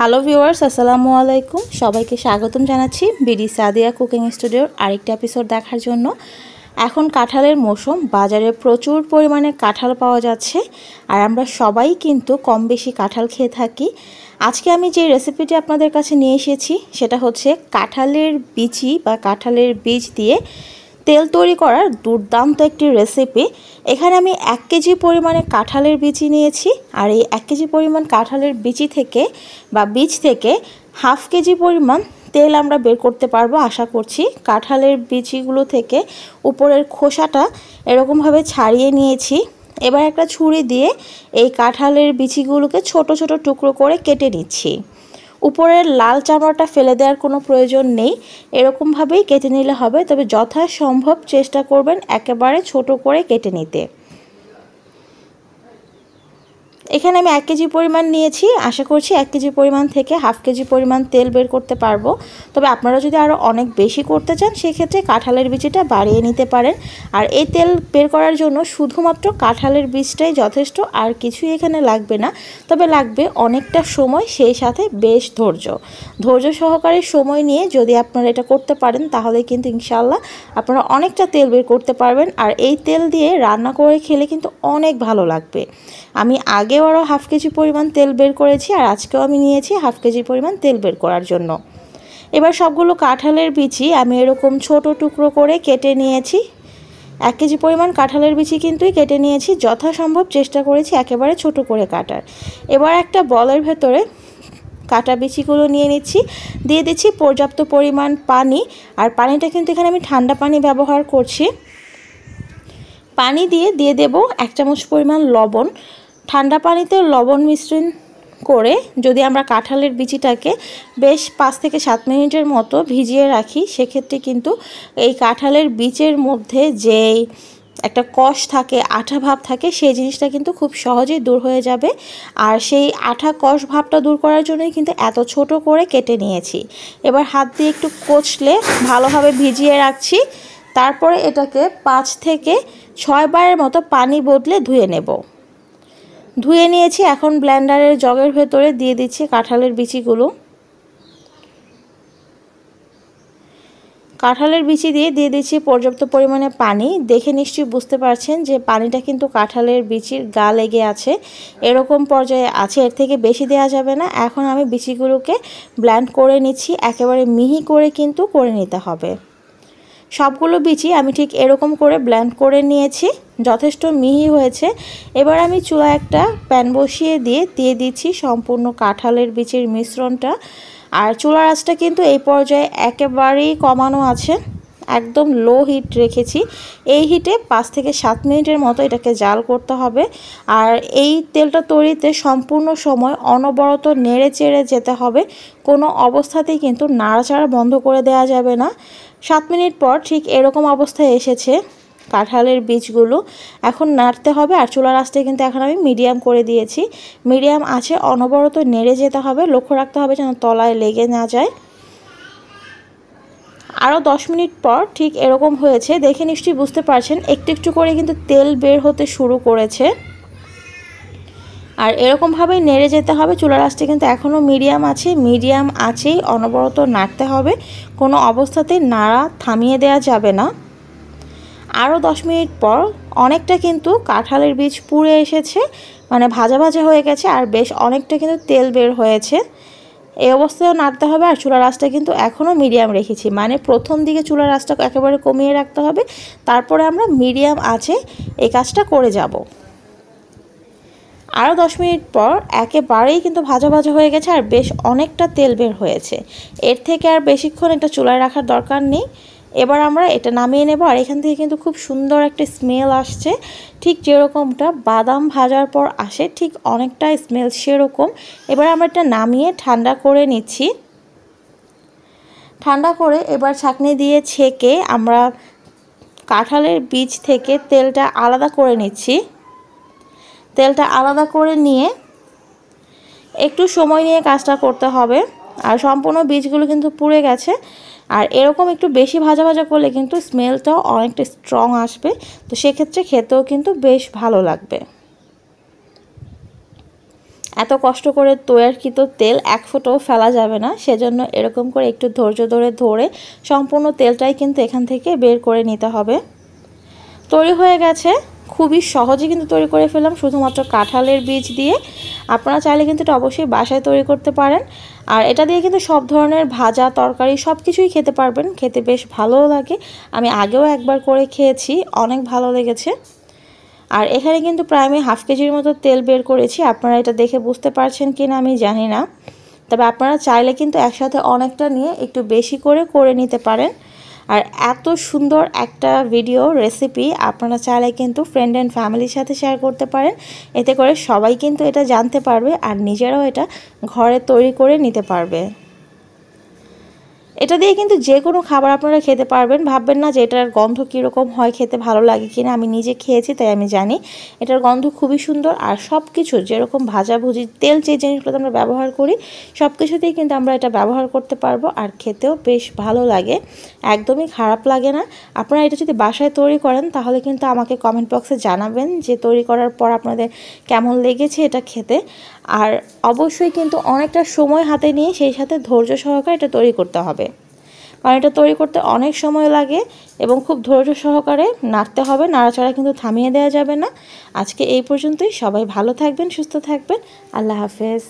Hello viewers, আসসালামু আলাইকুম। সবাইকে স্বাগতম জানাচ্ছি বিডি সাদিয়া কুকিং স্টুডিওর আরেকটা এপিসোড দেখার জন্য। এখন কাঁঠালের মৌসুম, বাজারে প্রচুর পরিমাণে কাঁঠাল পাওয়া যাচ্ছে আর আমরা সবাই কিন্তু কম বেশি কাঁঠাল খেয়ে থাকি। আজকে আমি যে রেসিপিটি আপনাদের কাছে নিয়ে এসেছি সেটা হচ্ছে কাঁঠালের বিচি বা কাঁঠালের বীজ দিয়ে তেল তৈরি করার দুর্দান্ত একটি রেসিপি। এখানে আমি 1 কেজি পরিমাণে কাঁঠালের বিচি নিয়েছি আর এই 1 কেজি পরিমাণ কাঁঠালের বিচি থেকে বা বীজ থেকে হাফ কেজি পরিমাণ তেল আমরা বের করতে পারবো আশা করছি। কাঁঠালের বিচিগুলো থেকে উপরের খোসাটা এরকমভাবে ছাড়িয়ে নিয়েছি। এবার একটা ছুরি দিয়ে এই কাঁঠালের বিচিগুলোকে ছোট ছোট টুকরো করে কেটে নিচ্ছি। উপরের লাল চামড়াটা ফেলে দেওয়ার কোনো প্রয়োজন নেই, এরকমভাবেই কেটে নিলে হবে। তবে যথাসম্ভব চেষ্টা করবেন একেবারে ছোট করে কেটে নিতে। এখানে আমি 1 কেজি পরিমাণ নিয়েছি, আশা করছি 1 কেজি পরিমাণ থেকে হাফ কেজি পরিমাণ তেল বের করতে পারবো। তবে আপনারা যদি আরও অনেক বেশি করতে চান সেক্ষেত্রে কাঁঠালের বীজটা বাড়িয়ে নিতে পারেন। আর এই তেল বের করার জন্য শুধুমাত্র কাঁঠালের বীজটাই যথেষ্ট, আর কিছুই এখানে লাগবে না। তবে লাগবে অনেকটা সময়, সেই সাথে বেশ ধৈর্য সহকারে সময় নিয়ে যদি আপনারা এটা করতে পারেন তাহলে কিন্তু ইনশাআল্লাহ আপনারা অনেকটা তেল বের করতে পারবেন। আর এই তেল দিয়ে রান্না করে খেলে কিন্তু অনেক ভালো লাগবে। আমি আগেও আরও হাফ কেজি পরিমাণ তেল বের করেছি আর আজকেও আমি নিয়েছি হাফ কেজি পরিমাণ তেল বের করার জন্য। এবার সবগুলো কাঁঠালের বিচি আমি এরকম ছোট টুকরো করে কেটে নিয়েছি। 1 কেজি পরিমাণ কাঁঠালের বিচি কিন্তু কেটে নিয়েছি, যথাসম্ভব চেষ্টা করেছি একেবারে ছোট করে কাটার। এবার একটা বলের ভেতরে কাটা বিচিগুলো নিয়ে নিচ্ছি, দিয়ে দিচ্ছি পর্যাপ্ত পরিমাণ পানি। আর পানিটা কিন্তু এখানে আমি ঠান্ডা পানি ব্যবহার করছি। পানি দিয়ে দেব 1 চামচ পরিমাণ লবণ। ঠান্ডা পানিতে লবণ মিশ্রণ করে যদি আমরা কাঁঠালের বিচিটাকে বেশ 5 থেকে 7 মিনিটের মতো ভিজিয়ে রাখি সেক্ষেত্রে কিন্তু এই কাঁঠালের বীজের মধ্যে যেই একটা কষ থাকে, আঠা ভাব থাকে, সেই জিনিসটা কিন্তু খুব সহজেই দূর হয়ে যাবে। আর সেই আঠা কষ ভাবটা দূর করার জন্যই কিন্তু এত ছোট করে কেটে নিয়েছি। এবার হাত দিয়ে একটু কচলে ভালোভাবে ভিজিয়ে রাখছি। তারপরে এটাকে 5 থেকে 6 বারের মতো পানি বদলে ধুয়ে নেব। ধুয়ে নিয়েছি, এখন ব্লেন্ডারের জগের ভেতরে দিয়ে দিচ্ছি কাঁঠালের বিচিগুলো। কাঁঠালের বিচি দিয়ে দিচ্ছি পর্যাপ্ত পরিমাণে পানি। দেখে নিশ্চয়ই বুঝতে পারছেন যে পানিটা কিন্তু কাঁঠালের বিচির গা লেগে আছে, এরকম পর্যায়ে আছে, এর থেকে বেশি দেওয়া যাবে না। এখন আমি বিচিগুলোকে ব্লেন্ড করে নিচ্ছি, একেবারে মিহি করে কিন্তু করে নিতে হবে। সবগুলো বিচি আমি ঠিক এরকম করে ব্লেন্ড করে নিয়েছি, যথেষ্ট মিহি হয়েছে। এবার আমি চুলায় একটা প্যান বসিয়ে দিয়ে দিচ্ছি সম্পূর্ণ কাঁঠালের বিচির মিশ্রণটা। আর চুলার আঁচটা কিন্তু এই পর্যায়ে একেবারেই কমানো আছে, একদম লো হিট রেখেছি। এই হিটে 5 থেকে 7 মিনিটের মতো এটাকে জাল করতে হবে। আর এই তেলটা তৈরিতে সম্পূর্ণ সময় অনবরত নেড়ে চেড়ে যেতে হবে, কোনো অবস্থাতেই কিন্তু নাড়াচাড়া বন্ধ করে দেওয়া যাবে না। 7 মিনিট পর ঠিক এরকম অবস্থায় এসেছে কাঁঠালের বীজগুলো, এখন নাড়তে হবে। আর চুলার আঁচটা কিন্তু এখন আমি মিডিয়াম করে দিয়েছি। মিডিয়াম আছে অনবরত নেড়ে যেতে হবে, লক্ষ্য রাখতে হবে যেন তলায় লেগে না যায়। আরও 10 মিনিট পর ঠিক এরকম হয়েছে, দেখে নিশ্চয়ই বুঝতে পারছেন একটু একটু করে কিন্তু তেল বের হতে শুরু করেছে। আর এরকমভাবেই নেড়ে যেতে হবে। চুলার আঁচটা কিন্তু এখনও মিডিয়াম আছে, মিডিয়াম আছেই অনবরত নাড়তে হবে, কোনো অবস্থাতেই নাড়া থামিয়ে দেওয়া যাবে না। আরও 10 মিনিট পর অনেকটা কিন্তু কাঁঠালের বীজ পুড়ে এসেছে, মানে ভাজা ভাজা হয়ে গেছে আর বেশ অনেকটা কিন্তু তেল বের হয়েছে। এই অবস্থায়ও নাড়তে হবে। আর চুলার আঁচটা কিন্তু এখনও মিডিয়াম রেখেছি, মানে প্রথম দিকে চুলার আঁচটা একেবারে কমিয়ে রাখতে হবে, তারপরে আমরা মিডিয়াম আছে এই কাজটা করে যাব। আরও 10 মিনিট পর একেবারেই কিন্তু ভাজা ভাজা হয়ে গেছে আর বেশ অনেকটা তেল বের হয়েছে। এর থেকে আর বেশিক্ষণ এটা চুলায় রাখার দরকার নেই। এবার আমরা এটা নামিয়ে নেব। আর এখান থেকে কিন্তু খুব সুন্দর একটা স্মেল আসছে, ঠিক যেরকমটা বাদাম ভাজার পর আসে ঠিক অনেকটা স্মেল সেরকম। এবার আমরা এটা নামিয়ে ঠান্ডা করে নিচ্ছি। ঠান্ডা করে এবার ছাঁকনি দিয়ে ছেঁকে আমরা কাঁঠালের বীজ থেকে তেলটা আলাদা করে নিচ্ছি। তেলটা আলাদা করে নিয়ে একটু সময় নিয়ে কাজটা করতে হবে। আর সম্পূর্ণ বীজগুলো কিন্তু পুড়ে গেছে, আর এরকম একটু বেশি ভাজা ভাজা করলে কিন্তু স্মেলটাও অনেকটা স্ট্রং আসবে, তো সেক্ষেত্রে খেতেও কিন্তু বেশ ভালো লাগবে। এত কষ্ট করে তৈয়ারকৃত তেল এক ফোঁটাও ফেলা যাবে না, সেজন্য এরকম করে একটু ধৈর্য ধরে সম্পূর্ণ তেলটাই কিন্তু এখান থেকে বের করে নিতে হবে। তৈরি হয়ে গেছে, খুবই সহজে কিন্তু তৈরি করে ফেললাম শুধুমাত্র কাঁঠালের বীজ দিয়ে। আপনারা চাইলে কিন্তু এটা অবশ্যই বাসায় তৈরি করতে পারেন। আর এটা দিয়ে কিন্তু সব ধরনের ভাজা তরকারি সব কিছুই খেতে পারবেন, খেতে বেশ ভালোও লাগে। আমি আগেও একবার করে খেয়েছি, অনেক ভালো লেগেছে। আর এখানে কিন্তু প্রায় আমি হাফ কেজির মতো তেল বের করেছি। আপনারা এটা দেখে বুঝতে পারছেন কি না আমি জানি না, তবে আপনারা চাইলে কিন্তু একসাথে অনেকটা নিয়ে একটু বেশি করে নিতে পারেন। আর এত সুন্দর একটা ভিডিও রেসিপি আপনারা চাইলে কিন্তু ফ্রেন্ড অ্যান্ড ফ্যামিলির সাথে শেয়ার করতে পারেন। এতে করে সবাই কিন্তু এটা জানতে পারবে আর নিজেরাও এটা ঘরে তৈরি করে নিতে পারবে। এটা দিয়ে কিন্তু যে কোনো খাবার আপনারা খেতে পারবেন। ভাববেন না যে এটার গন্ধ কীরকম হয়, খেতে ভালো লাগে কিনা। আমি নিজে খেয়েছি তাই আমি জানি এটার গন্ধ খুবই সুন্দর। আর সব কিছু যেরকম ভাজাভুজি তেল যে জিনিসগুলো আমরা ব্যবহার করি সব কিছুতেই কিন্তু আমরা এটা ব্যবহার করতে পারবো, আর খেতেও বেশ ভালো লাগে, একদমই খারাপ লাগে না। আপনারা এটা যদি বাসায় তৈরি করেন তাহলে কিন্তু আমাকে কমেন্ট বক্সে জানাবেন যে তৈরি করার পর আপনাদের কেমন লেগেছে এটা খেতে। আর অবশ্যই কিন্তু অনেকটা সময় হাতে নিয়ে সেই সাথে ধৈর্য সহকারে এটা তৈরি করতে হবে, কারণ এটা তৈরি করতে অনেক সময় লাগে এবং খুব ধৈর্য সহকারে নাড়তে হবে, নাড়াচাড়া কিন্তু থামিয়ে দেওয়া যাবে না। আজকে এই পর্যন্তই, সবাই ভালো থাকবেন, সুস্থ থাকবেন, আল্লাহ হাফেজ।